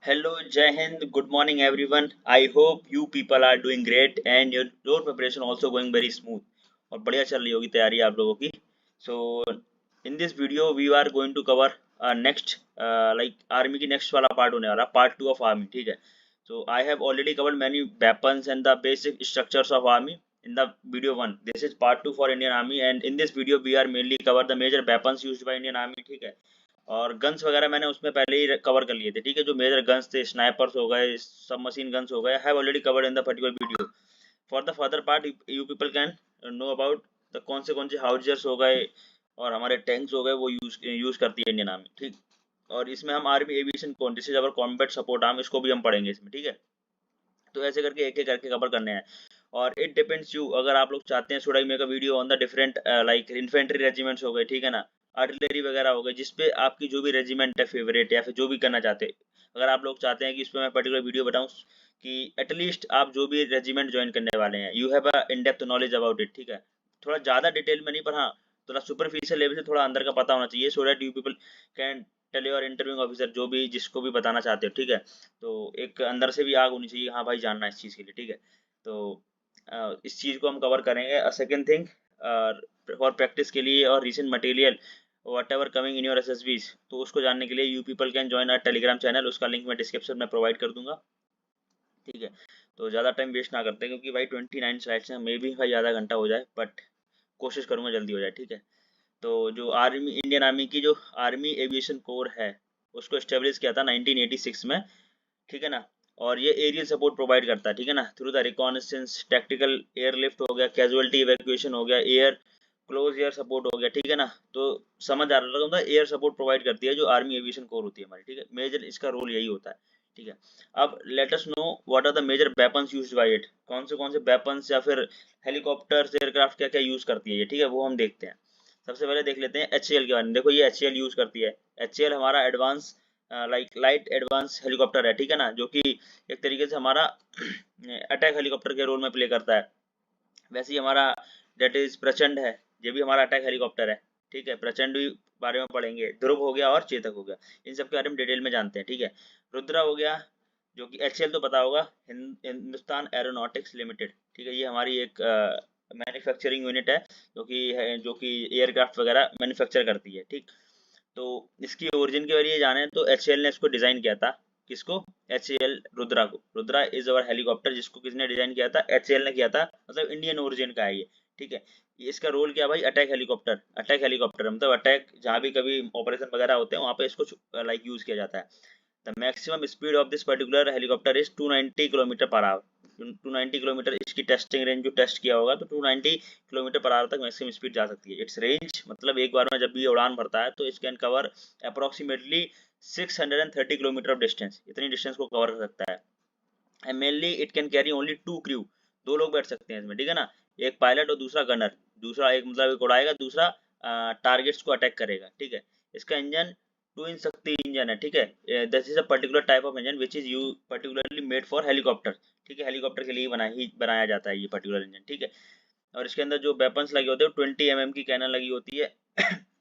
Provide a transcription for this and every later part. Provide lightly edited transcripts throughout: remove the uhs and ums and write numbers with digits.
Hello, Jai Hind. Good morning, everyone. I hope you people are doing great and your preparation also going very smooth. और बढ़िया चल रही होगी तैयारी आप लोगों की. So in this video we are going to cover next like army की next वाला part होने वाला part 2 of army. ठीक है. So I have already covered many weapons and the basic structures of army in the video 1. This is part 2 for Indian Army and in this video we are mainly cover the major weapons used by Indian Army. ठीक है. और guns वगैरह मैंने उसमें पहले ही cover कर लिए थे. ठीक है. जो मेजर गन्स थे, स्नाइपर्स हो गए, सब मशीन गन्स हो गए, have already covered in the particular video. For the further part you people can know about the कौन से हाउजर्स हो गए और हमारे टैंक्स हो गए, वो यूज करती है इंडियन आर्मी. ठीक. और इसमें हम आर्मी एविएशन कौन, this is our combat support arm, इसको भी हम पढ़ेंगे इसमें. ठीक है. तो ऐसे करके एक एक करके कवर करने हैं. और इट डिपेंड्स यू, अगर आप लोग चाहते हैं should I make a video on the different like infantry regiments हो गए, ठीक है ना, आर्टिलरी वगैरह हो गए, जिसपे आपकी जो भी रेजिमेंट है फेवरेट या फिर जो भी करना चाहते हैं, अगर आप लोग चाहते हैं कि इस पर मैं पर्टिकुलर वीडियो बताऊं कि एटलीस्ट आप जो भी रेजिमेंट ज्वाइन करने वाले हैं you have a in depth knowledge about it. ठीक है. थोड़ा ज़्यादा डिटेल में नहीं, पर हाँ थोड़ा सुपरफिशियल लेवल से थोड़ा अंदर का पता होना चाहिए, so that you people can tell your interviewing officer, जो भी जिसको भी बताना चाहते हो. ठीक है. तो एक अंदर से भी आग होनी चाहिए, हाँ भाई जानना है इस चीज़ के लिए. ठीक है. तो इस चीज़ को हम कवर करेंगे. सेकेंड थिंग, और प्रैक्टिस के लिए और recent material whatever coming in your SSBs, तो उसको जानने के लिए you people can join our Telegram channel, उसका लिंक मैं डिस्क्रिप्शन में प्रोवाइड कर दूंगा. ठीक है. तो ज़्यादा टाइम वेस्ट ना करते, क्योंकि भाई 29 स्लाइड्स हैं, मे भी भाई आधा घंटा हो जाए, बट कोशिश करूँगा जल्दी हो जाए. ठीक है. तो जो आर्मी, इंडियन आर्मी की जो आर्मी एविएशन कोर है, उसको एस्टेब्लिश किया था 1986 में. ठीक है ना. और ये एरियल सपोर्ट प्रोवाइड करता है. ठीक है ना. Through the reconnaissance, tactical airlift हो गया, कैजुअलिटी इवैक्यूएशन हो गया, एयर क्लोज एयर सपोर्ट हो गया. ठीक है ना. तो समझ आ रहा होगा, एयर सपोर्ट प्रोवाइड करती है जो आर्मी एविएशन कोर होती है हमारी. ठीक है. मेजर इसका रोल यही होता है. ठीक है. अब let us know what are the major weapons used by it, कौन से वेपन्स या फिर हेलीकॉप्टर्स, एयरक्राफ्ट क्या क्या यूज करती है ये. ठीक है. वो हम देखते हैं. सबसे पहले देख लेते हैं एचएएल के बारे में. देखो ये एचएएल यूज करती है. एचएएल हमारा advance like light advance helicopter है. ठीक है ना. जो कि एक तरीके से हमारा अटैक हेलीकॉप्टर के रोल में प्ले करता है. वैसे ही हमारा डेट इज प्रचंड है, ये भी हमारा अटैक हेलीकॉप्टर है. ठीक है. प्रचंड भी बारे में पढ़ेंगे, ध्रुव हो गया और चेतक हो गया, इन सब के बारे में डिटेल में जानते हैं. ठीक है. रुद्रा हो गया, जो कि एचएएल तो पता होगा, हिंदुस्तान एरोनॉटिक्स लिमिटेड. ठीक है. ये हमारी एक मैन्युफैक्चरिंग यूनिट है, जो कि एयरक्राफ्ट वगैरह मैन्युफैक्चर करती है. ठीक. तो इसकी ओरिजिन के बारे में जाने तो एचएएल ने इसको डिजाइन किया था. किसको? एचएएल रुद्रा को. रुद्रा इज अवर हेलीकॉप्टर, जिसको किसने डिजाइन किया था? एचएएल ने किया था, मतलब इंडियन ओरिजिन का है ये. ठीक है. इसका रोल क्या भाई? Attack helicopter. अटैक हेलीकॉप्टर मतलब अटैक, जहाँ भी कभी ऑपरेशन वगैरह होते हैं वहाँ पे इसको लाइक यूज किया जाता है. The maximum speed of this particular helicopter is 290 kilometre per hour. 290 kilometre इसकी टेस्टिंग रेंज, जो टेस्ट किया होगा, तो 290 किलोमीटर पर आवर तक मैक्सिमम स्पीड जा सकती है. इट्स रेंज मतलब एक बार में जब भी ये उड़ान भरता है तो it can cover approximately 630 kilometre of distance. इतनी डिस्टेंस को कवर कर सकता है. And mainly it can carry only 2 crew. 2 लोग बैठ सकते हैं इसमें. ठीक है ना. एक पायलट और दूसरा गनर. दूसरा एक मतलब एक उड़ाएगा, दूसरा टारगेट्स को अटैक करेगा. ठीक है. इसका इंजन ट्विन शक्ति इंजन है. ठीक है. This is a particular type of engine which is you particularly made for helicopter. ठीक है. हेलीकॉप्टर के लिए बनाया जाता है ये पर्टिकुलर इंजन. ठीक है. और इसके अंदर जो वेपन्स लगे होते हैं 20 mm की कैनन लगी होती है.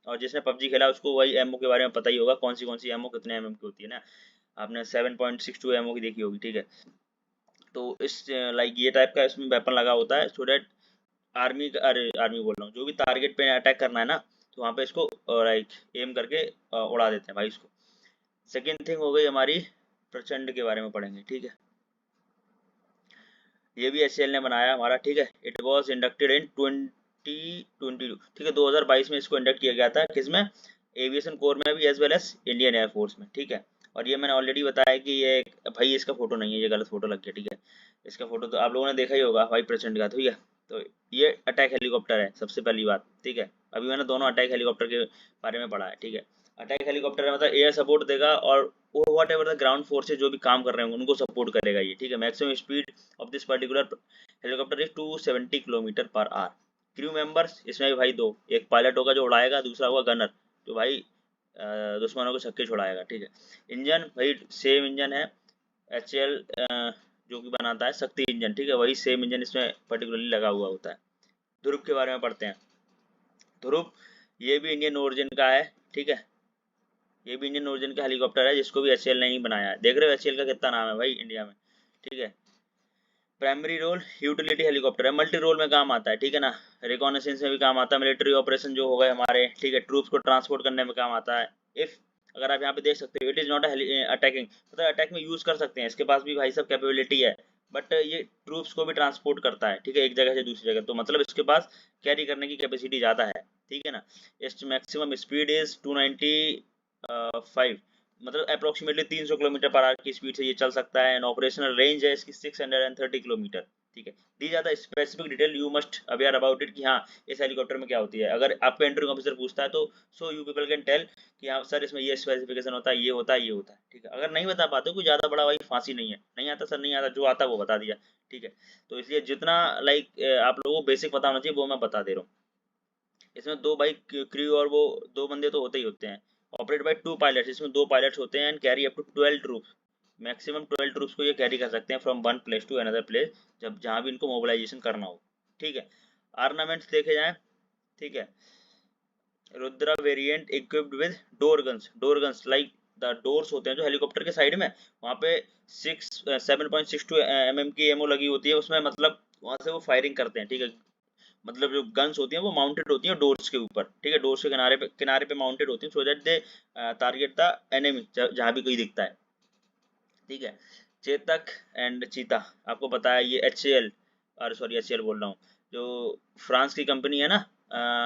और जिसने पबजी खेला उसको वही एमओ के बारे में पता ही होगा, कौन सी एमओ कितने एमएम की होती है ना. आपने 7.62 एमओ की देखी होगी. ठीक है. तो इस लाइक ये टाइप का इसमें वेपन लगा होता है, सो डैट आर्मी, अरे आर्मी बोल रहा हूँ, जो भी टारगेट पे अटैक करना है ना, तो वहाँ पे इसको लाइक एम करके उड़ा देते हैं भाई इसको. सेकेंड थिंग हो गई हमारी, प्रचंड के बारे में पढ़ेंगे. ठीक है. ये भी एचएएल ने बनाया हमारा. ठीक है. इट वॉज इंडक्टेड इन 2022. ठीक है. 2022 में इसको इंडक्ट किया गया था. किसमें? एविएशन कोर में भी, as well as Indian air force में. ठीक है. और ये मैंने ऑलरेडी बताया कि ये भाई इसका फोटो नहीं है, ये गलत फोटो लग गया. ठीक है. इसका फोटो तो आप लोगों ने देखा ही होगा भाई प्रचंड का. ठीक है. तो ये अटैक हेलीकॉप्टर है सबसे पहली बात. ठीक है. अभी मैंने दोनों अटैक हेलीकॉप्टर के बारे में पढ़ा है. ठीक है. अटैक हेलीकॉप्टर है मतलब एयर सपोर्ट देगा, और वो what ever the ground forces जो भी काम कर रहे हैं उनको सपोर्ट करेगा ये. ठीक है. Maximum speed of this particular helicopter is 270 kilometre per hour. Crew members इसमें भी भाई दो, एक पायलट होगा जो उड़ाएगा, दूसरा होगा गनर जो भाई दुश्मनों को छक्के छुड़ाएगा. ठीक है. इंजन भाई सेम इंजन है. एचएएल जो कि बनाता है शक्ति इंजन. ठीक है. वही सेम इंजन इसमें पर्टिकुलरली लगा हुआ होता है. ध्रुव के बारे में पढ़ते हैं. ध्रुव ये भी इंडियन ओरिजिन का है. ठीक है. ये भी इंडियन ओरिजिन का हेलीकॉप्टर है जिसको भी एचएएल ने ही बनाया है। देख रहे हो एचएएल का कितना नाम है भाई इंडिया में, ठीक है। प्राइमरी रोल यूटिलिटी हेलीकॉप्टर है, मल्टी रोल में काम आता है, ठीक है ना। रिकॉनेसेंस में भी काम आता है, मिलिट्री ऑपरेशन जो हो गए हमारे, ठीक है, ट्रूप्स को ट्रांसपोर्ट करने में काम आता है। इफ अगर आप यहाँ पे देख सकते हो, इट इज नॉट अटैकिंग, मतलब अटैक में यूज कर सकते हैं, इसके पास भी भाई सब कैपेबिलिटी है, बट ये ट्रूप्स को भी ट्रांसपोर्ट करता है, ठीक है, एक जगह से दूसरी जगह, तो मतलब इसके पास कैरी करने की कैपेसिटी ज़्यादा है, ठीक है ना। इस मैक्सिमम स्पीड इज 295, मतलब अप्रोक्सीमेटली 300 किलोमीटर पर आवर की स्पीड से ये चल सकता है। एंड ऑपरेशनल रेंज है इसकी 630 किलोमीटर, ठीक है। दी जाता है specific detail, you must aware about it, कि हाँ इस हेलीकॉप्टर में क्या होती है। अगर आपको एंट्रिंग ऑफिसर पूछता है तो so you people can tell कि हाँ सर इसमें ये स्पेसिफिकेशन होता है, ये होता है, ये होता है, ठीक है। अगर नहीं बता पाते, कोई ज़्यादा बड़ा भाई फांसी नहीं है, नहीं आता सर नहीं आता, जो आता वो बता दिया, ठीक है। तो इसलिए जितना लाइक आप लोगों को बेसिक पता होना चाहिए वो मैं बता दे रहा हूँ। इसमें दो भाई क्रू और वो दो बंदे तो होते ही होते हैं। ऑपरेट बाय 2 पायलट्स, इसमें 2 पायलट्स होते हैं। And carry up to 12 troops, maximum 12 troops को ये कैरी कर सकते हैं from one place to another place, जब जहाँ भी इनको मोबिलाइजेशन करना हो, ठीक है। आर्नामेंट्स देखे जाएं, ठीक है। Rudra variant equipped with door guns like the doors होते हैं जो हेलीकॉप्टर के साइड में, वहाँ पे 7.62 mm की एमओ लगी होती है उसमें, मतलब वहाँ से वो फायरिंग करते हैं, ठीक है। मतलब जो गन्स होती हैं वो माउंटेड होती हैं डोर्स के ऊपर, ठीक है, डोर्स के किनारे पे माउंटेड होती हैं, so that they target the enemy जहाँ भी कोई दिखता है, ठीक है। चेतक एंड चीता, आपको पता है ये एचएएल, और सॉरी एचएएल बोल रहा हूँ, जो फ्रांस की कंपनी है ना,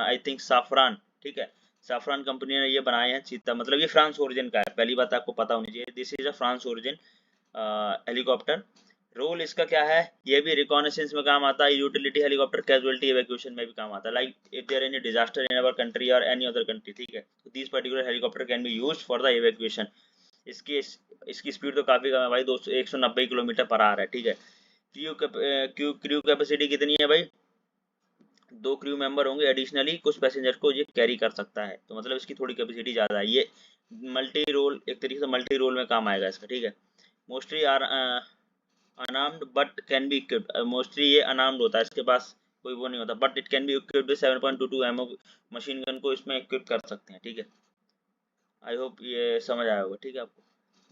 आई थिंक साफरान, ठीक है। साफरान कंपनी ने ये बनाए हैं चीता, मतलब ये फ्रांस ओरिजिन का है, पहली बात आपको पता होनी चाहिए, this is a France origin helicopter. Role इसका क्या है, ये भी रिकॉनेसेंस में काम आता है, यूटिलिटी हेलीकॉप्टर, कैजुअलिटी इवैक्यूएशन में भी काम आता है, like if there any disaster in our country और एनी अदर कंट्री, ठीक है, this particular helicopter can be used for the evacuation. इसकी इसकी स्पीड तो काफी कम है भाई, 200 190 किलोमीटर पर आवर है, ठीक है। क्रू कैपेसिटी कितनी है भाई, 2 क्रू मेंबर होंगे, एडिशनली कुछ पैसेंजर को ये कैरी कर सकता है, तो मतलब इसकी थोड़ी कैपेसिटी ज़्यादा है। ये मल्टी रोल, एक तरीके से मल्टी रोल में काम आएगा इसका, ठीक है। Mostly are unarmed but can be equipped, mostly ये अनार्म्ड होता है, इसके पास कोई वो नहीं होता, but it can be equipped with 7.22 MO machine gun को इसमें इक्विप कर सकते हैं, ठीक है। आई होप ये समझ आया होगा, ठीक है आपको।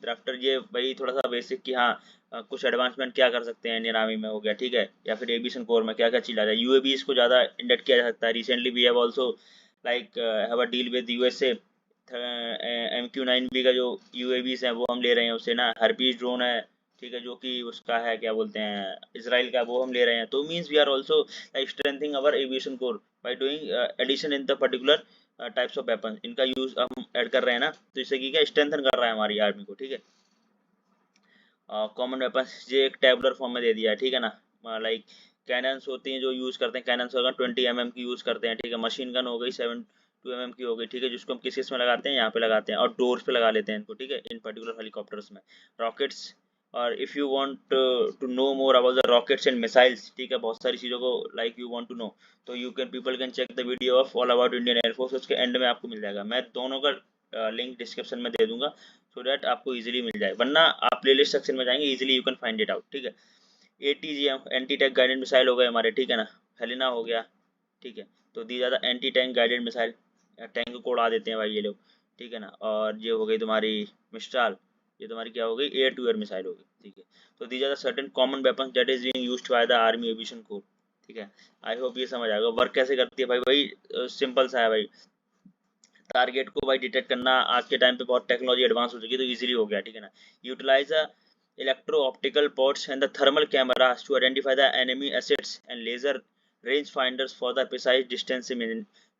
ड्राफ्टर ये भाई थोड़ा सा बेसिक कि हाँ कुछ एडवांसमेंट क्या कर सकते हैं इंडियन आर्मी में हो गया, ठीक है, या फिर एविएशन कोर में क्या क्या चीज़ आ जाए। यूएवीज को ज़्यादा इंडक्ट किया जा सकता है। Recently we have also like have a deal with USA, MQ-9B का जो यूएवीज हैं वो हम ले रहे हैं उससे ना। हर्पीज ड्रोन है, ठीक है, जो कि उसका है क्या बोलते हैं इसराइल का, वो हम ले रहे हैं। तो means we are also like strengthening our aviation corps by doing addition in the particular types of weapon, इनका यूज हम ऐड कर रहे हैं ना, तो इससे की क्या स्ट्रेंथन कर रहा है हमारी आर्मी को, ठीक है। कॉमन वेपन ये एक टेबुलर फॉर्म में दे दिया है, ठीक है ना। लाइक कैनन्स होती हैं जो यूज़ करते हैं, कैनन्स होगा 20 mm की यूज़ करते हैं, ठीक है। मशीन गन हो गई 7.2 mm की हो गई, ठीक है, जिसको हम किस में लगाते हैं, यहाँ पे लगाते हैं, और डोर्स पे लगा लेते हैं इनको, ठीक है, इन पर्टिकुलर हेलीकॉप्टर्स में। रॉकेट्स, और if you want to know more about the rockets and missiles, ठीक है, बहुत सारी चीज़ों को like you want to know, तो you can people can check the video of all about Indian air force, उसके एंड में आपको मिल जाएगा। मैं दोनों का लिंक डिस्क्रिप्शन में दे दूंगा, सो डैट आपको इजीली मिल जाए, वरना आप प्लेलिस्ट सेक्शन में जाएंगे easily you can find it out, ठीक है। ATGM anti tank guided missile हो गए हमारे, ठीक है ना। हेलिना हो गया, ठीक है। तो दी ज़्यादा anti tank guided missile, tank को उड़ा देते हैं भाई ये लोग, ठीक है ना। और ये हो गई तुम्हारी मिस्ट्राल, ये तुम्हारी क्या हो गई एयर टू एयर मिसाइल हो गई, ठीक है। तो दी ज़्यादा certain common weapon that is being used by the army aviation core, ठीक है। आई होप ये समझ आएगा वर्क कैसे करती है भाई। भाई सिंपल सा है भाई, टारगेट को भाई डिटेक्ट करना आज के टाइम पे बहुत टेक्नोलॉजी एडवांस हो चुकी है, तो इजीली हो गया, ठीक है ना। Utilize electro optical ports and the thermal cameras to identify the enemy assets and laser range finders for the precise distance.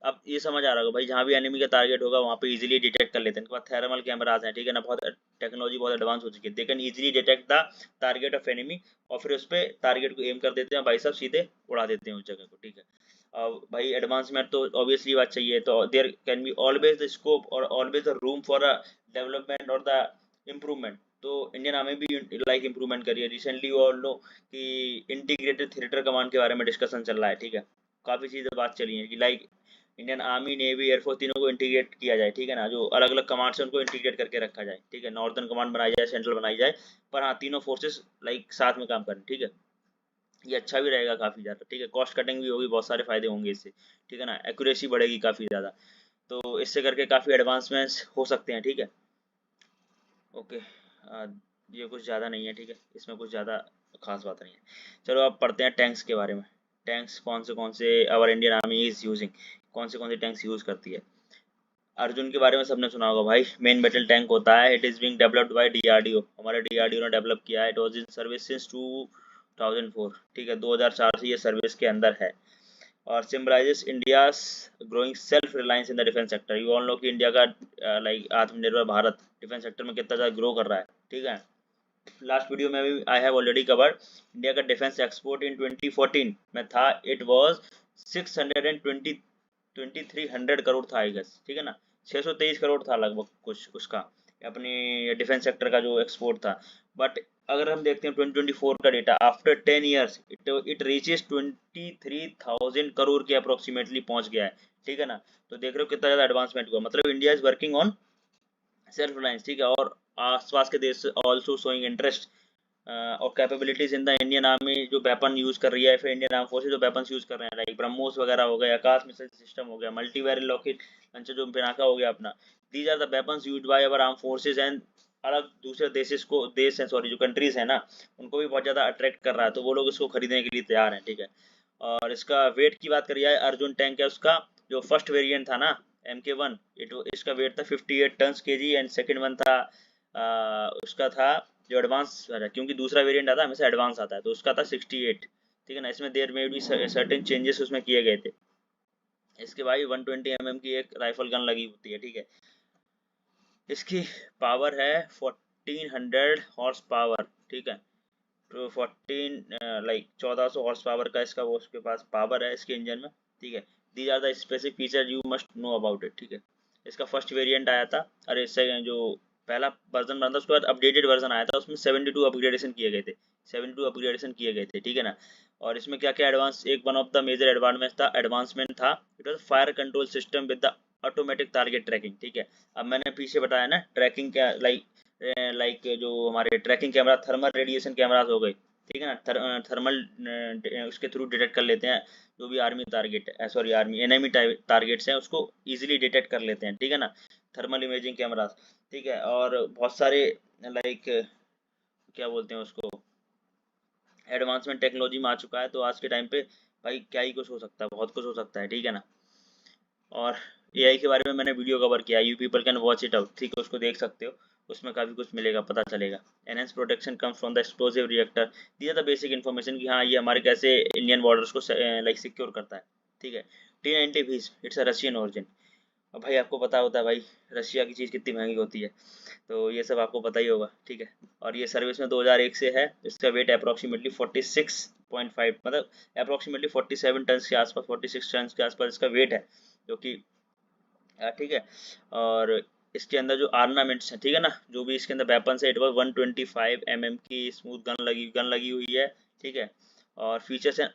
अब ये समझ आ रहा होगा भाई, जहाँ भी एनिमी का टारगेट होगा वहाँ पे इजीली डिटेक्ट कर लेते हैं। इनके पास थर्मल कैमराज हैं, ठीक है ना, बहुत टेक्नोलॉजी बहुत एडवांस हो चुकी है, they can easily detect the target of enemy, और फिर उस पर टारगेट को एम कर देते हैं भाई साहब, सीधे उड़ा देते हैं उस जगह को, ठीक है। भाई एडवांसमेंट तो ऑब्वियसली बात चाहिए, तो there can be always the scope और always the room for a development और द इम्प्रूवमेंट। तो इंडियन आर्मी भी लाइक इम्प्रूवमेंट करी है। रिसेंटली यू ऑल नो कि इंटीग्रेटेड थिएटर कमांड के बारे में डिस्कशन चल रहा है, ठीक है। काफ़ी चीज़ें बात चली हैं कि like Indian army navy air force तीनों को इंटीग्रेट किया जाए, ठीक है ना, जो अलग अलग कमांड्स हैं उनको इंटीग्रेट करके रखा जाए, ठीक है। नॉर्दर्न कमांड बनाई जाए, सेंट्रल बनाई जाए, पर हाँ तीनों फोर्सेस लाइक साथ में काम करें, ठीक है। ये अच्छा भी रहेगा काफ़ी ज़्यादा, ठीक है। कॉस्ट कटिंग भी होगी, बहुत सारे फायदे होंगे इससे, ठीक है ना। एक्यूरेसी बढ़ेगी काफ़ी ज़्यादा। तो इससे करके काफ़ी एडवांसमेंट्स हो सकते हैं, ठीक है। ओके, ये कुछ ज़्यादा नहीं है, ठीक है, इसमें कुछ ज़्यादा खास बात नहीं है। चलो अब पढ़ते हैं टैंक्स के बारे में। टैंक्स कौन से our Indian army is using, कौन से टैंक्स यूज़ करती है। अर्जुन के बारे में सबने सुना होगा भाई, मेन बैटल टैंक होता है। It is being developed by DRDO, हमारे डीआरडीओ ने डेवलप किया है। It was in service since 2004, ठीक है, 2004 से ये सर्विस के अंदर है। और symbolises India's growing self reliance in the defence sector. You all know कि इंडिया का like Atmanirbhar Bharat defence sector में कितना ज़्यादा ग्रो कर रहा है, ठीक है। लास्ट वीडियो में भी I have already covered India का डिफेंस एक्सपोर्ट इन 2014 में था। इट वाज 2300 करोड़ था, आई गेस, ठीक है ना। 623 करोड़ था लगभग कुछ उसका, अपने डिफेंस सेक्टर का जो एक्सपोर्ट था। बट अगर हम देखते हैं 2024 का data, after 10 years it reaches 23,000 crore के अप्रोक्सीमेटली पहुंच गया है, ठीक है ना। तो देख रहे हो कितना ज़्यादा एडवांसमेंट हुआ, मतलब India is working on self reliance, ठीक है। और आसपास के देश ऑल्सो शोइंग इंटरेस्ट और capabilities in the Indian army, जो वेपन यूज कर रही है, फिर इंडियन आर्म फोर्सेज जो वेपन यूज कर रहे हैं, लाइक ब्रह्मोस वगैरह हो गए, आकाश मिसाइल सिस्टम हो गया, मल्टीवेरियल रॉकेट लॉन्चर जो पिनाका हो गया अपना। These are the weapons used by our arm forces and अलग दूसरे देश हैं, सॉरी, जो कंट्रीज है ना, उनको भी बहुत ज़्यादा अट्रैक्ट कर रहा है, तो वो लोग इसको खरीदने के लिए तैयार हैं, ठीक है। और इसका वेट की बात करिए, अर्जुन टैंक है उसका जो फर्स्ट वेरिएंट था ना, MK1, इसका वेट था 58 ton KG, and second one था उसका था जो एडवांस, क्योंकि दूसरा वेरिएंट आता है हमेशा एडवांस आता है, तो उसका था 68, ठीक है ना। इसमें देर में भी सर्टेन चेंजेस उसमें किए गए थे। इसके भाई 120 mm की एक राइफल गन लगी होती है, ठीक है। इसकी पावर है 1400 हॉर्स पावर, ठीक है। तो 1400 हॉर्स पावर का इसका वो उसके पास पावर है इसके इंजन में, ठीक है। These are the specific feature you must know about it, ठीक है। इसका फर्स्ट वेरिएंट आया था, अरे इससे जो पहला वर्जन बना था उसके बाद अपडेटेड वर्जन आया था, उसमें 72 अपग्रेडेशन किए गए थे, 72 अपग्रेडेशन किए गए थे, ठीक है ना। और इसमें क्या क्या एडवांस, एक one of the major advancement था, it was fire control system with the automatic target tracking, ठीक है। अब मैंने पीछे बताया ना ट्रैकिंग क्या, लाइक जो हमारे tracking camera, thermal radiation cameras हो गए, ठीक है ना। थर्मल उसके थ्रू डिटेक्ट कर लेते हैं जो भी army target, sorry army enemy targets हैं, उसको इजीली डिटेक्ट कर लेते हैं, ठीक है ना, थर्मल इमेजिंग कैमरास, ठीक है। और बहुत सारे लाइक क्या बोलते हैं उसको, एडवांसमेंट टेक्नोलॉजी में आ चुका है, तो आज के टाइम पे भाई क्या ही कुछ हो सकता है, बहुत कुछ हो सकता है, ठीक है ना। और AI के बारे में मैंने वीडियो कवर किया, you people can watch it out, ठीक है, उसको देख सकते हो, उसमें काफ़ी कुछ मिलेगा, पता चलेगा। Enhance protection comes from the explosive reactor, this are the basic information कि हाँ ये हमारे कैसे इंडियन बॉर्डर्स को लाइक सिक्योर करता है, ठीक है। T90 भी इट्स अ रशियन ओरिजिन। अब भाई आपको पता होता है भाई रशिया की चीज़ कितनी महंगी होती है, तो ये सब आपको पता ही होगा, ठीक है। और ये सर्विस में 2001 से है, इसका वेट अप्रॉक्सीमेटली 46.5, मतलब अप्रॉक्सीमेटली 47 टन के आसपास, 46 टन के आसपास इसका वेट है, जो कि ठीक है। और इसके अंदर जो आर्नामेंट्स हैं, ठीक है ना, जो भी इसके अंदर वेपन्स है, इट वाज 125 mm की स्मूथ गन लगी हुई है, ठीक है। और फीचर्स हैं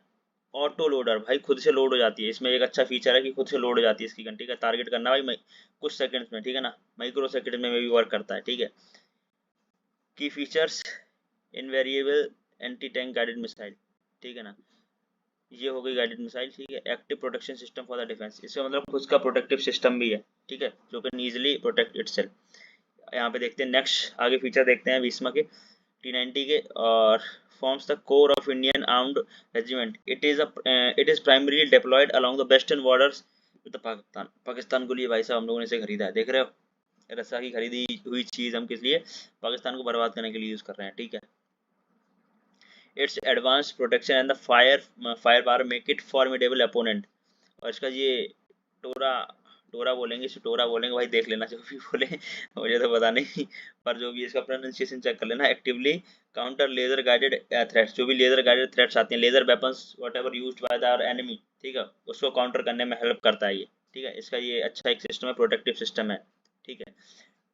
ऑटो लोडर, भाई खुद से लोड हो जाती है, इसमें एक अच्छा फीचर है कि खुद से लोड हो जाती है इसकी गन, ठीक है। टारगेट करना भाई कुछ सेकंड्स में, ठीक है ना, माइक्रो सेकंड में भी वर्क करता है, ठीक है। की features, invariable anti tank guided missile, ठीक है ना, ये हो गई गाइडेड मिसाइल, ठीक है। Active protection system for the defence, इसका मतलब खुद का प्रोटेक्टिव सिस्टम भी है, ठीक है, जो कैन ईजिली प्रोटेक्ट इटसेल्फ। यहाँ पे देखते हैं नेक्स्ट, आगे फीचर देखते हैं भीष्मा के, T90 के। और forms the core of Indian armed regiment, it is primary deployed along the western borders with Pakistan. Pakistan को लिए भाई साहब हम लोगों ने इसे खरीदा है, देख रहे हो रसा की खरीदी हुई चीज़ हम किस लिए, पाकिस्तान को बर्बाद करने के लिए यूज़ कर रहे हैं, ठीक है। It's advance protection and the fire bar make it formidable opponent. और इसका ये टोरा टोरा बोलेंगे, इसे टोरा बोलेंगे भाई, देख लेना जो भी बोले मुझे तो पता नहीं, पर जो भी इसका प्रोनाउंसिएशन चेक कर लेना। Actively counter laser guided threats, जो भी लेजर गाइडेड थ्रेट्स आती हैं, laser weapons whatever use by the enemy, ठीक है, उसको काउंटर करने में हेल्प करता है ये, ठीक है। इसका ये अच्छा एक सिस्टम है, प्रोटेक्टिव सिस्टम है, ठीक है।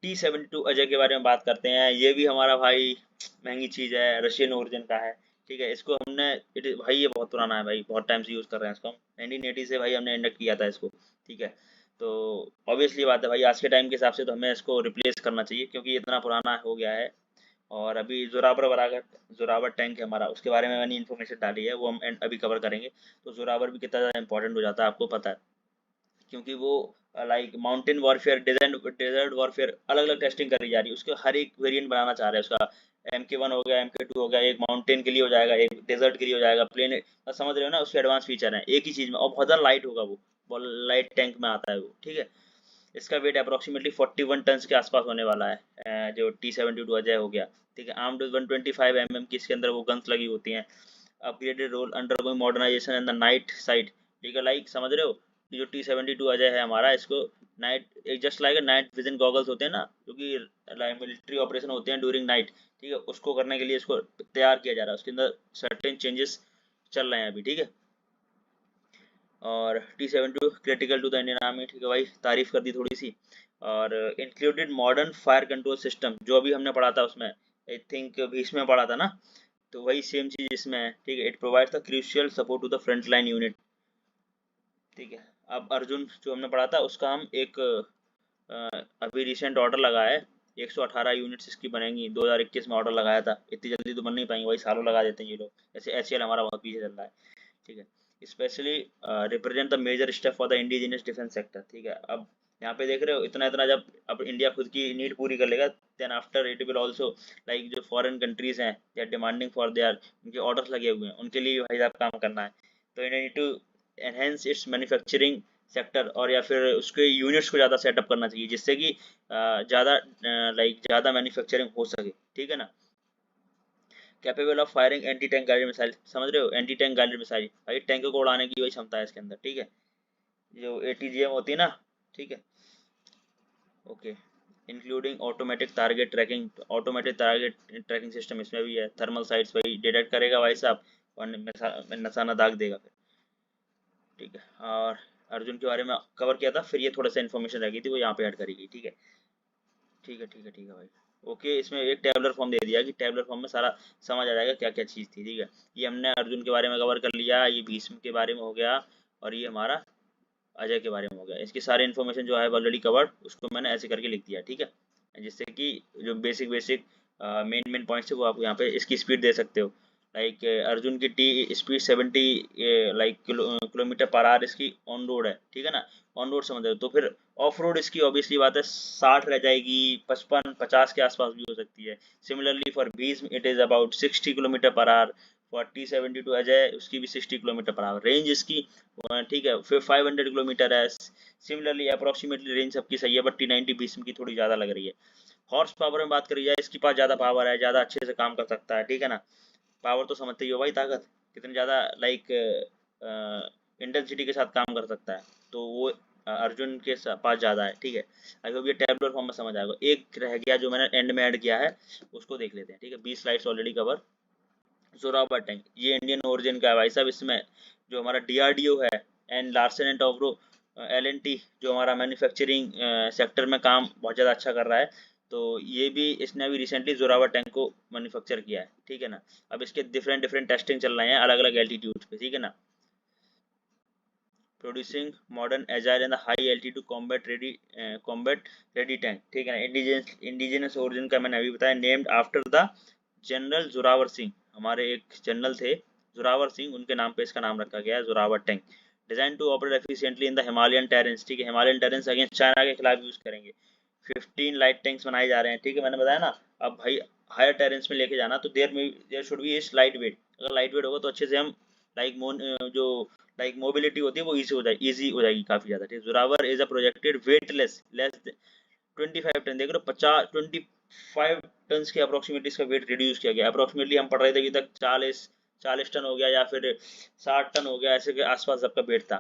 T72 अजय के बारे में बात करते हैं, ये भी हमारा भाई महंगी चीज़ है, रशियन ओरिजिन का है, ठीक है। इसको हमने भाई ये बहुत पुराना है भाई, बहुत टाइम से यूज़ कर रहे हैं इसको हम, 1980 से भाई हमने इंडक्ट किया था इसको, ठीक है। तो ऑब्वियसली बात है भाई, आज के टाइम के हिसाब से तो हमें इसको रिप्लेस करना चाहिए, क्योंकि ये इतना पुराना हो गया है। और अभी जोरावर टैंक है हमारा, उसके बारे में मैंने इन्फॉर्मेशन डाली है, वो हम अभी कवर करेंगे। तो जोरावर भी कितना ज़्यादा इंपॉर्टेंट हो जाता है आपको पता है, क्योंकि वो like mountain warfare, desert warfare, अलग अलग टेस्टिंग करी जा रही है, उसके हर एक वेरिएंट बनाना चाह रहे हैं उसका। MK1 हो गया, MK2 हो गया, एक माउंटेन के लिए हो जाएगा, एक डेजर्ट के लिए हो जाएगा, प्लेन, समझ रहे हो ना, उसके एडवांस फीचर हैं एक ही चीज में, और बहुत ज़्यादा लाइट होगा वो लाइट टैंक में आता है वो, ठीक है। इसका वेट अप्रोक्सीमेटली 41 टन के आसपास होने वाला है, जो T-72 अजय हो गया, ठीक है। आर्म्ड विद 125 mm की इसके अंदर वो गन्स लगी होती हैं। Upgraded role undergoing modernization in the night side, ठीक है, लाइक समझ रहे हो, कि जो T-72 अजय है हमारा, इसको नाइट, एक just like night vision goggles होते हैं ना, जो कि मिलिट्री ऑपरेशन होते हैं ड्यूरिंग नाइट, ठीक है, उसको करने के लिए इसको तैयार किया जा रहा है, उसके अंदर सर्टेन चेंजेस चल रहे हैं अभी, ठीक है। और T-72 critical to the Indian army, ठीक है भाई, तारीफ कर दी थोड़ी सी। और included modern fire control system, जो अभी हमने पढ़ा था उसमें, आई थिंक भीष्म में पढ़ा था ना, तो वही सेम चीज इसमें है, ठीक है। It provides the crucial support to the front line unit, ठीक है। अब अर्जुन जो हमने पढ़ा था उसका हम एक अभी रिसेंट ऑर्डर लगा है, 118 यूनिट्स इसकी बनेंगी, 2021 में ऑर्डर लगाया था, इतनी जल्दी तो बन नहीं पाएंगे भाई, सालों लगा देते हैं ये लोग, जैसे HAL हमारा बहुत पीछे चल रहा है, ठीक है। Specially represent the major step for the indigenous defence sector, ठीक है। अब यहाँ पे देख रहे हो, इतना इतना जब अब इंडिया खुद की नीड पूरी कर लेगा, then after it will also, like जो फॉरेन कंट्रीज हैं, they are demanding for their, उनके ऑर्डर्स लगे हुए हैं, उनके लिए भाई साहब काम करना है, तो India need to enhance its manufacturing sector, और या फिर उसके यूनिट्स को ज़्यादा सेटअप करना चाहिए, जिससे कि ज़्यादा लाइक ज़्यादा मैन्युफैक्चरिंग हो सके, ठीक है ना। Capable of firing anti tank guided missile, समझ रहे हो, एंटी टैंक गाइडेड मिसाइल, भाई टैंक को उड़ाने की वही क्षमता है इसके अंदर, ठीक है, जो ATGM होती है ना, ठीक है, okay. Including automatic target tracking system इसमें भी है, थर्मल साइट्स वही डिटेक्ट करेगा भाई साहब, और निशाना दाग देगा फिर, ठीक है। और अर्जुन के बारे में कवर किया था, फिर ये थोड़ा सा इन्फॉर्मेशन रह गई थी, वो यहाँ पे ऐड करी गई, ठीक है, ठीक है, ठीक है, ठीक है भाई, ओके। इसमें एक टेबलर फॉर्म दे दिया कि टेबलर फॉर्म में सारा समझ आ जाएगा क्या क्या चीज़ थी, ठीक है। ये हमने अर्जुन के बारे में कवर कर लिया, ये भीष्म के बारे में हो गया, और ये हमारा अजय के बारे में हो गया। इसकी सारी इन्फॉर्मेशन जो है ऑलरेडी कवर्ड, उसको मैंने ऐसे करके लिख दिया, ठीक है, जिससे कि जो basic basic main main points है वो आप यहाँ पे इसकी स्पीड दे सकते हो। लाइक अर्जुन की T speed 70 like kilometre per hour इसकी ऑन रोड है, ठीक है ना, ऑन रोड समझ रहे हो, तो फिर ऑफ रोड इसकी ऑब्वियसली बात है 60 रह जाएगी, 55-50 के आसपास भी हो सकती है। Similarly for Bhishma it is about 60 kilometre per hour, for T-72 Ajay उसकी भी 60 किलोमीटर पर आवर रेंज इसकी, ठीक है, फिर 500 किलोमीटर है। सिमिलरली अप्रोक्सीमेटली रेंज सबकी सही है, बट T-90 भीष्म की थोड़ी ज़्यादा लग रही है। हॉर्स पावर में बात करी जाए, इसके पास ज़्यादा पावर है, ज़्यादा अच्छे से काम कर सकता है, ठीक है ना। पावर तो समझते ही हो भाई, ताकत कितनी ज़्यादा, लाइक इंटेंसिटी के साथ काम कर सकता है, तो वो अर्जुन के पास ज़्यादा है, ठीक है। आई होप ये टेबलर फॉर्म में समझ आएगा। एक रह गया जो मैंने एंड में ऐड किया है, उसको देख लेते हैं, ठीक है। 20 slides already cover. Zorawar tank, ये इंडियन ओरिजिन का है भाई साहब, इसमें जो हमारा DRDO है, and Larsen and Toubro L&T, जो हमारा मैन्युफैक्चरिंग सेक्टर में काम बहुत ज़्यादा अच्छा कर रहा है, तो ये भी इसने अभी रिसेंटली जोरावर टैंक को मैन्युफैक्चर किया है, ठीक है ना। अब इसके डिफरेंट डिफरेंट टेस्टिंग चल रहे हैं अलग अलग एल्टीट्यूड पे, ठीक है ना। Producing modern agile and high altitude combat ready tank, ठीक है ना। इंडिजिनस ओरिजिन का मैंने अभी बताया, named after the general Zorawar Singh, हमारे एक जनरल थे जोरावर सिंह, उनके नाम पे इसका नाम रखा गया है Zorawar tank. Design to operate efficiently in the Himalayan terrains, ठीक है, हिमालयन टेरेंस अगेंस्ट चाइना के खिलाफ यूज करेंगे। 15 लाइट टैंक्स बनाए जा रहे हैं, ठीक है, मैंने बताया ना। अब भाई हायर टेरेंस में लेके जाना, तो there should be is light weight, अगर लाइट वेट होगा तो अच्छे से हम लाइक जो लाइक मोबिलिटी होती है वो इजी हो जाएगी काफी ज्यादा, ठीक है। Zorawar is a projected weightless less 25 ton, देख रहे हो, 25 टन के अप्रोक्सीमेटली इसका वेट रिड्यूस किया गया। अप्रोक्सीमेटली हम पढ़ रहे थे कि तक 40 टन हो गया, या फिर 60 टन हो गया, ऐसे के आसपास सबका वेट था,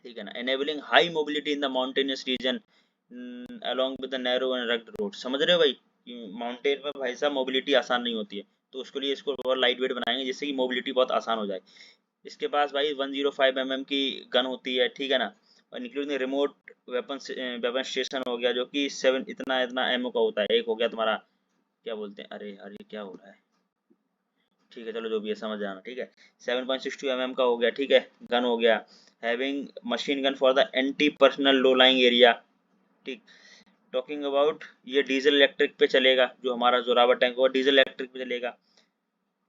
ठीक है ना। Enabling high mobility in the mountainous region along with the narrow and rugged road, समझ रहे हो भाई, माउंटेन में भाई साहब मोबिलिटी आसान नहीं होती है, तो उसके लिए इसको और लाइट वेट बनाएंगे, जिससे कि मोबिलिटी बहुत आसान हो जाए। इसके पास भाई 105 mm की गन होती है, ठीक है ना, और इंक्लूडिंग रिमोट वेपन स्टेशन हो गया, जो कि 7 इतना इतना एमओ का होता है। एक हो गया तुम्हारा, क्या बोलते हैं, अरे अरे क्या हो रहा है, ठीक है चलो जो भी है समझ जाना, ठीक है। 7.62 mm का हो गया, ठीक है, गन हो गया। Having machine gun for the anti personal low lying area, ठीक। टॉकिंग अबाउट, ये डीजल इलेक्ट्रिक पे चलेगा, जो हमारा जोरावर टैंक होगा डीजल इलेक्ट्रिक पे चलेगा।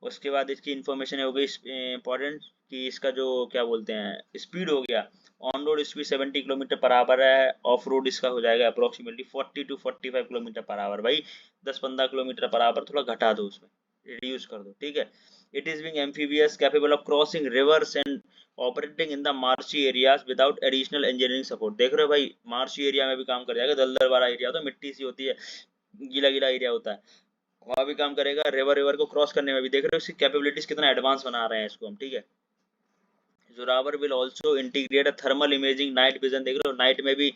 उसके बाद इसकी इन्फॉर्मेशन हो गई इंपॉर्टेंट, कि इसका जो क्या बोलते हैं स्पीड हो गया on road speed 70 kilometre per hour है, ऑफ रोड इसका हो जाएगा approximately 40 to 45 kilometre per hour. भाई 10-15 किलोमीटर पर आवर थोड़ा घटा दो, उसमें रिड्यूस कर दो, ठीक है। It is being amphibious, capable of crossing reverse and operating in the marshy areas without additional engineering support. देख रहे हो भाई, मार्शी एरिया में भी काम कर जाएगा, दलदल वाला एरिया तो मिट्टी सी होती है, गीला गीला एरिया होता है, वहां भी काम करेगा। रिवर को क्रॉस करने में भी देख रहे हो इसकी कैपेबिलिटीज कितना एडवांस बना रहे हैं इसको हम, ठीक है। Zorawar will also integrate a thermal imaging night vision, देख रहे हो नाइट में भी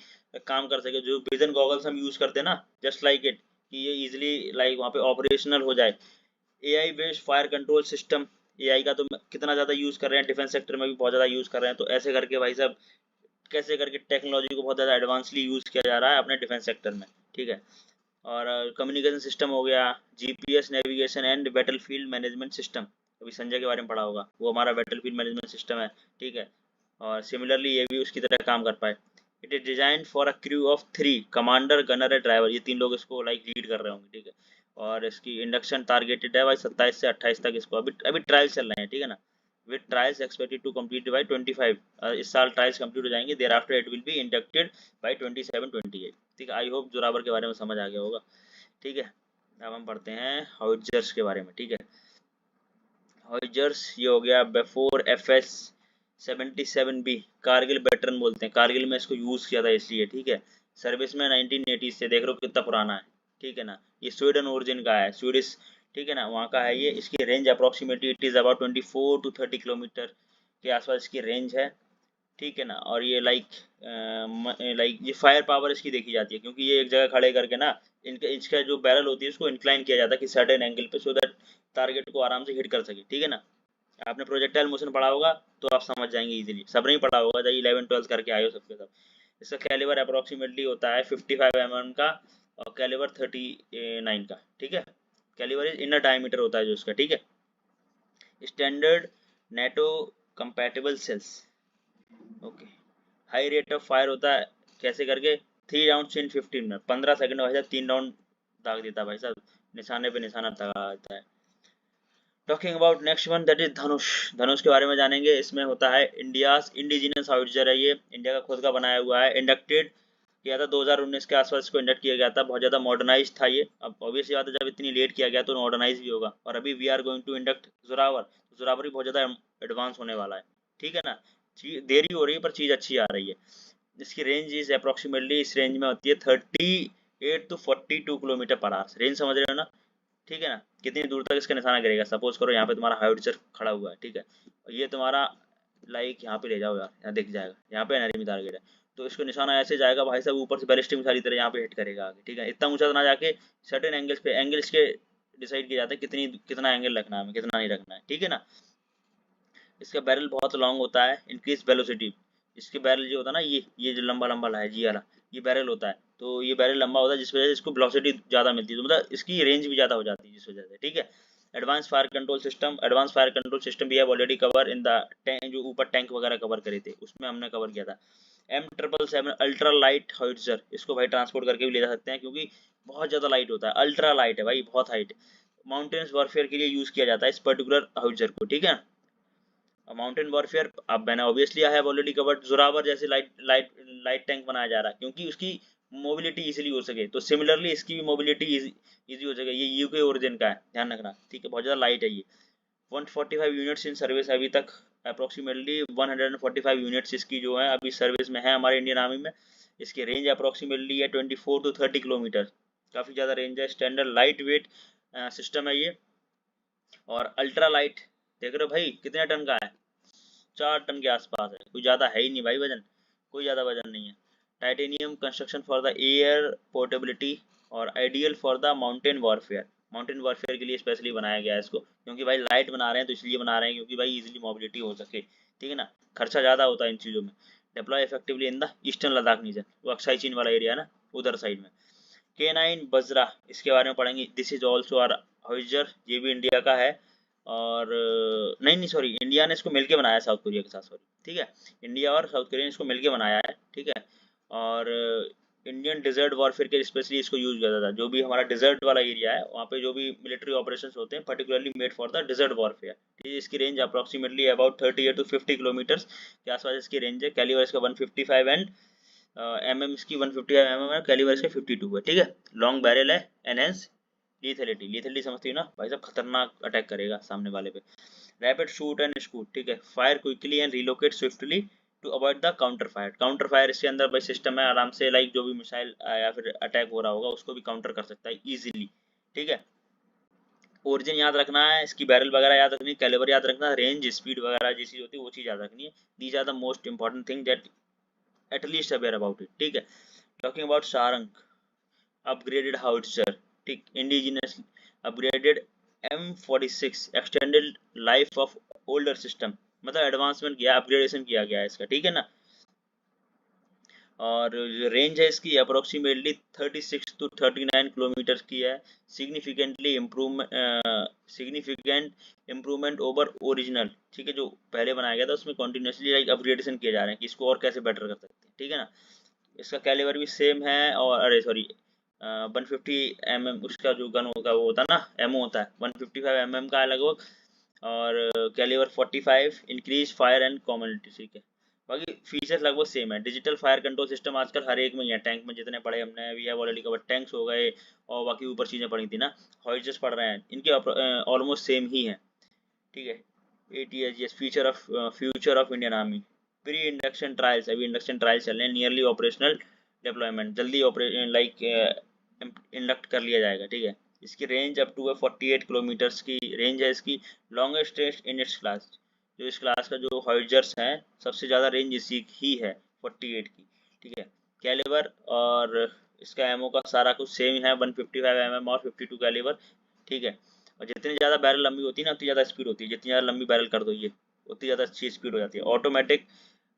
काम कर सके, जो विजन गॉगल्स हम यूज करते हैं ना, जस्ट लाइक इट, कि ये इजिली लाइक वहाँ पे ऑपरेशनल हो जाए। AI based fire control system, AI का तो कितना ज़्यादा यूज़ कर रहे हैं, डिफेंस सेक्टर में भी बहुत ज़्यादा यूज़ कर रहे हैं। तो ऐसे करके भाई साहब कैसे करके टेक्नोलॉजी को बहुत ज़्यादा एडवांसली यूज़ किया जा रहा है अपने डिफेंस सेक्टर में, ठीक है। और कम्युनिकेशन सिस्टम हो गया, GPS navigation and battlefield management system, अभी संजय के बारे में पढ़ा होगा, वो हमारा बैटलफील्ड मैनेजमेंट सिस्टम है, ठीक है। और सिमिलरली ये भी उसकी तरह काम कर पाए। It is design for a crew of 3, commander gunner and driver, ये 3 लोग इसको लाइक लीड कर रहे होंगे, ठीक है। और इसकी इंडक्शन टारगेटेड है भाई 27 से 28 तक, इसको अभी अभी ट्रायल चल रहे हैं, ठीक है ना। With trials expected to complete by 25, इस साल ट्रायल्स कंप्लीट हो जाएंगे, there after it will be inducted by 27-28, ठीक है। आई होप जोरावर के बारे में समझ आ गया होगा, ठीक है। अब हम पढ़ते हैं हाउइजर्स के बारे में, ठीक है। हाउइजर्स ये हो गया before FS 77B, Kargil veteran बोलते हैं, कारगिल में इसको यूज़ किया था इसलिए, ठीक है। सर्विस में 1980 से, देख रहे हो कितना पुराना है, ठीक है ना। ये स्वीडन ओरिजिन का है, स्वीडिश, ठीक है ना, वहाँ का है ये। इसकी range approximately it is about 24 to 30 kilometre के आसपास इसकी रेंज है, ठीक है ना। और ये लाइक ये फायर पावर इसकी देखी जाती है, क्योंकि ये एक जगह खड़े करके ना, इनका इसका जो बैरल होती है उसको इंक्लाइन किया जाता है कि सर्टेन एंगल पे, सो दैट टारगेट को आराम से हिट कर सके, ठीक है ना। आपने प्रोजेक्टाइल मोशन पढ़ा होगा तो आप समझ जाएंगे इजीली, सब नहीं पढ़ा होगा, जब 11-12 करके आए हो सबके सब। इसका कैलिबर अप्रोक्सीमेटली होता है 55 mm का, और कैलिबर 39 का, ठीक है। कैलिबर इज इनर डायमीटर होता है जो इसका, ठीक है। Standard NATO compatible shells, okay. High rate of fire होता है, कैसे करके 3 राउंड इन 15 मिनट, 15 सेकंड में भाई साहब 3 राउंड दाग देता है भाई साहब, निशाने पे निशाना दगा देता है। Talking about next one, that is Dhanush. Dhanush के बारे में जानेंगे। इसमें होता है इंडियाज इंडिजिनस हाउइजर है, ये इंडिया का खुद का बनाया हुआ है। इंडक्टेड किया था 2019 के आसपास, इसको इंडक्ट किया गया था, बहुत ज़्यादा मॉडर्नाइज था ये। अब ऑब्वियसली बात है, जब इतनी लेट किया गया तो मॉडर्नाइज भी होगा। और अभी we are going to induct Zorawar, Zorawar भी बहुत ज़्यादा एडवांस होने वाला है, ठीक है ना। देरी हो रही है पर चीज़ अच्छी आ रही है। इसकी रेंज इज अप्रोक्सीमेटली, इस रेंज में होती है 38 to 42 kilometre per hour. Range समझ रहे हो ना, ठीक है ना। कितनी दूर तक इसका निशाना गिरेगा, सपोज करो यहाँ पे तुम्हारा हाउइजर खड़ा हुआ है, ठीक है, और ये तुम्हारा लाइक यहाँ पे ले जाओ यार, यहाँ दिख जाएगा, यहाँ पे एनिमी टारगेट है, तो इसको निशाना ऐसे जाएगा भाई साहब, ऊपर से बैलिस्टिक मिसाइल की तरह यहाँ पे हिट करेगा आगे, ठीक है। इतना ऊंचा तो ना जाके, सर्टेन एंगल्स पे, एंगल्स के डिसाइड किया जाता है कितना एंगल रखना है, कितना नहीं रखना है, ठीक है ना। इसका बैरल बहुत लॉन्ग होता है, इंक्रीज वेलोसिटी, इसके बैरल जो होता है ना, ये जो लंबा लंबा है जी वाला, ये बैरल होता है, तो ये बैरल लंबा होता है जिस वजह से इसको वेलोसिटी ज़्यादा मिलती है, तो मतलब इसकी रेंज भी ज़्यादा हो जाती है जिस वजह से, ठीक है। Advance fire control system, advance fire control system भी है already cover in the tank, जो ऊपर टैंक वगैरह कवर करे थे उसमें हमने कवर किया था। M777 अल्ट्रा लाइट हाउइजर, इसको भाई ट्रांसपोर्ट करके भी ले जा सकते हैं, क्योंकि बहुत ज़्यादा लाइट होता है, अल्ट्रा लाइट है भाई, बहुत हाइट। माउंटेन्स वॉरफेयर के लिए यूज़ किया जाता है इस पर्टिकुलर हाउइजर को, ठीक है। माउंटेन वॉरफेयर, अब मैंने obviously I have already covered, Zorawar जैसे लाइट लाइट लाइट टैंक बनाया जा रहा है, क्योंकि उसकी मोबिलिटी इजीली हो सके, तो सिमिलरली इसकी भी मोबिलिटी इजी हो सके। ये यूके ओरिजिन का है, ध्यान रखना, ठीक है, बहुत ज़्यादा लाइट है ये। 145 यूनिट्स इन सर्विस अभी तक, अप्रोक्सीमेटली 145 यूनिट्स इसकी जो है अभी सर्विस में है हमारे इंडियन आर्मी में। इसकी रेंज अप्रोक्सीमेटली है 24 to 30 किलोमीटर, काफ़ी ज़्यादा रेंज है। स्टैंडर्ड लाइट वेट सिस्टम है ये, और अल्ट्रा लाइट, देख रहे हो भाई कितने टन का है, 4 टन के आसपास है, कोई ज़्यादा है ही नहीं भाई वजन, कोई ज़्यादा वजन नहीं है। Titanium construction for the air portability, और ideal for the mountain warfare, mountain warfare के लिए स्पेशली बनाया गया है इसको, क्योंकि भाई लाइट बना रहे हैं तो इसलिए बना रहे हैं क्योंकि भाई इजीली मोबिलिटी हो सके, ठीक है ना। खर्चा ज़्यादा होता है इन चीज़ों में। Deploy effectively in the eastern Ladakh region, वो अक्साई चीन वाला एरिया है ना, उधर साइड में। K9 बजरा, इसके बारे में पढ़ेंगे। दिस इज ऑल्सो आर हाउइजर, ये भी इंडिया का है। और नहीं नहीं सॉरी, इंडिया ने इसको मिलके बनाया है साउथ कोरिया के साथ, सॉरी, ठीक है। इंडिया और साउथ कोरिया ने इसको मिलके बनाया है, ठीक है। और इंडियन डिजर्ट वॉरफेयर के स्पेशली इसको यूज करता था। जो भी हमारा डिजर्ट वाला एरिया है वहाँ पे जो भी मिलिट्री ऑपरेशंस होते हैं particularly made for the dessert warfare. ठीक है, इसकी range approximately about 38 to 50 kilometres के आसपास इसकी रेंज है। कैलिबर इसका 155 एंड एम इसकी 155 mm है, कैलिबर इसका 52 है। ठीक है, लॉन्ग बैरल है, एनहेंस लीथेलिटी। लीथेलिटी समझती हो ना भाई साहब, खतरनाक अटैक करेगा सामने वाले पे। रैपिड शूट एंड स्कूट, ठीक है, fire quickly and relocate swiftly to avoid the counter fire. Counter fire इसके अंदर भाई सिस्टम है, आराम से लाइक जो भी मिसाइल या फिर अटैक हो रहा होगा उसको भी काउंटर कर सकता है इजीली। ठीक है, ओरिजिन याद रखना है, इसकी बैरल वगैरह याद रखनी है, कैलिबर याद रखना है, रेंज स्पीड वगैरह जो चीज़ होती है वो चीज़ याद रखनी है। These are the most important thing that at least aware about it. ठीक है, talking about Sarang upgraded howitzer, ठीक, indigenous upgraded M46 extended life of older system, मतलब एडवांसमेंट किया, अपग्रेडेशन किया गया है इसका। ठीक है ना, और जो रेंज है इसकी अप्रोक्सीमेटली 36 to 39 किलोमीटर की है। Significant improvement over original. ठीक है, जो पहले बनाया गया था उसमें कंटिन्यूसली लाइक अपग्रेडेशन किए जा रहे हैं कि इसको और कैसे बेटर कर सकते हैं। ठीक है ना, इसका कैलिबर भी सेम है, और अरे सॉरी 150 mm उसका जो गन होगा वो होता है ना, एमओ होता है 155 mm का है लगभग, और calibre 45, increase fire and commodity. ठीक है, बाकी फीचर्स लगभग सेम है। डिजिटल फायर कंट्रोल सिस्टम आजकल हर एक में ही है, टैंक में जितने पड़े हमने we have already cover, tanks हो गए और बाकी ऊपर चीज़ें पड़ी थी ना, हॉइजर्स पड़ रहे हैं, इनके ऑलमोस्ट सेम ही है। ठीक है, ATS future of Indian army, pre induction trials, अभी इंडक्शन ट्रायल्स चल रहे हैं, नियरली ऑपरेशनल डिप्लॉयमेंट, जल्दी लाइक इंडक्ट कर लिया जाएगा। ठीक है, इसकी रेंज अप टू 48 किलोमीटर्स की रेंज है इसकी, longest range in its class. जो इस क्लास का जो हॉइजर्स हैं सबसे ज़्यादा रेंज इसी ही है 48 की। ठीक है, कैलिबर और इसका एमओ का सारा कुछ सेम है, 155 mm और 52 कैलिबर। ठीक है, और जितनी ज़्यादा बैरल लंबी होती है ना उतनी ज़्यादा स्पीड होती है, जितनी ज़्यादा लंबी बैरल कर दो ये उतनी ज़्यादा अच्छी स्पीड हो जाती है। ऑटोमेटिक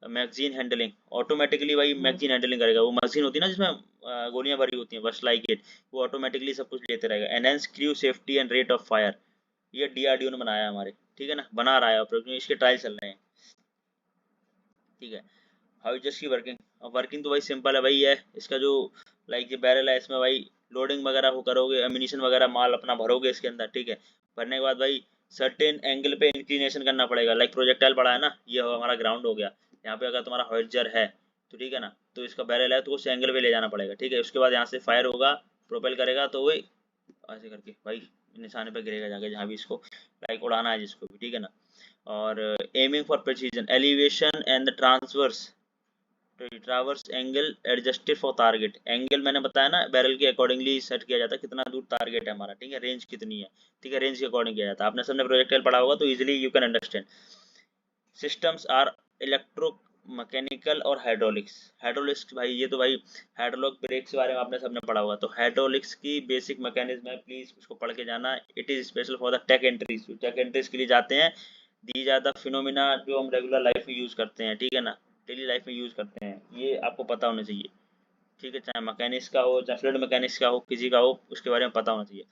मैगजीन हैंडलिंग, ऑटोमेटिकली भाई मैगजीन हैंडलिंग करेगा। वो मशीन होती है ना जिसमें गोलियां भरी होती हैं, बस लाइक इट, वो ऑटोमेटिकली सब कुछ लेते रहेगा। Enhance crew safety and rate of fire, ये DRDO ने बनाया है हमारे। ठीक है ना, बना रहा है, इसके ट्रायल चल रहे हैं। ठीक है, हाउजर्स की वर्किंग तो भाई सिंपल है भाई, है इसका जो लाइक ये बैरल है इसमें भाई लोडिंग वगैरह हो करोगे, एमिनिशन वगैरह माल अपना भरोगे इसके अंदर। ठीक है, भरने के बाद भाई सर्टेन एंगल पे इंक्लिनेशन करना पड़ेगा, लाइक प्रोजेक्टाइल पड़ा है ना, ये हमारा ग्राउंड हो गया, यहाँ पे अगर तुम्हारा हॉइजर है तो ठीक है ना, तो इसका बैरल है तो उस एंगल पे ले जाना पड़ेगा। ठीक है, उसके बाद यहाँ से फायर होगा, प्रोपेल करेगा तो वही ऐसे करके भाई निशाने पे गिरेगा जाके जहाँ भी इसको लाइक उड़ाना है जिसको भी। ठीक है ना, और aiming for precision, elevation and the traverse angle adjusted for target. Angle मैंने बताया ना बैरल के अकॉर्डिंगली सेट किया जाता है, कितना दूर टारगेट है हमारा। ठीक है, रेंज कितनी है, ठीक है, रेंज के अकॉर्डिंग किया जाता है। आपने सबने प्रोजेक्टाइल पढ़ा होगा तो easily you can understand. Systems are electro mechanical और हाइड्रोलिक्स। हाइड्रोलिक्स भाई ये तो भाई हाइड्रोलिक ब्रेक्स के बारे में आपने सबने पढ़ा होगा, तो हाइड्रोलिक्स की बेसिक मैकेनिज्म है, प्लीज उसको पढ़ के जाना। It is special for the tech entries, tech entries के लिए जाते हैं। दीज आर द फिनोमिना जो हम रेगुलर लाइफ में यूज करते हैं। ठीक है ना, डेली लाइफ में यूज करते हैं, ये आपको पता होना चाहिए। ठीक है, चाहे मैकेनिक्स का हो, चाहे फ्लूइड मैकेनिक्स का हो, किसी का हो, उसके बारे में पता होना चाहिए।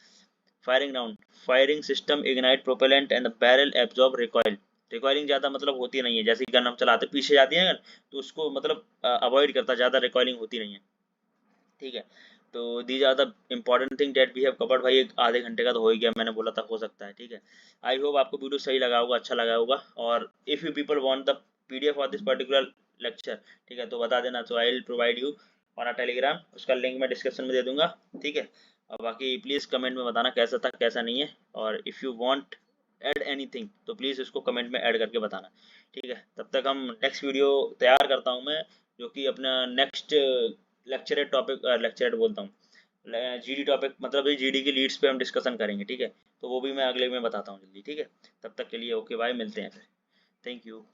Firing round, firing system ignite propellant and barrel absorb recoil. Recoiling ज़्यादा मतलब होती नहीं है, जैसे गन हम चलाते पीछे जाती है तो उसको मतलब अवॉइड करता, ज़्यादा रिकॉइलिंग होती नहीं है। ठीक है, तो these are the important thing that we have covered. भाई एक आधे घंटे का तो हो ही गया, मैंने बोला था हो सकता है। ठीक है, आई होप आपको वीडियो सही लगा होगा, अच्छा लगा होगा। और if you people want the PDF of this particular lecture, ठीक है, तो बता देना, तो I will provide you on a Telegram, उसका लिंक मैं डिस्क्रिप्शन में दे दूंगा। ठीक है, और बाकी प्लीज़ कमेंट में बताना कैसा था कैसा नहीं है, और if you want add anything तो प्लीज़ उसको कमेंट में ऐड करके बताना। ठीक है, तब तक हम नेक्स्ट वीडियो तैयार करता हूँ मैं, जो कि अपना नेक्स्ट लेक्चरेट टॉपिक, लेक्चरेट बोलता हूँ, GD टॉपिक, मतलब GD की लीड्स पे हम डिस्कशन करेंगे। ठीक है, तो वो भी मैं अगले में बताता हूँ जल्दी। ठीक है, तब तक के लिए ओके बाय, मिलते हैं फिर, थैंक यू।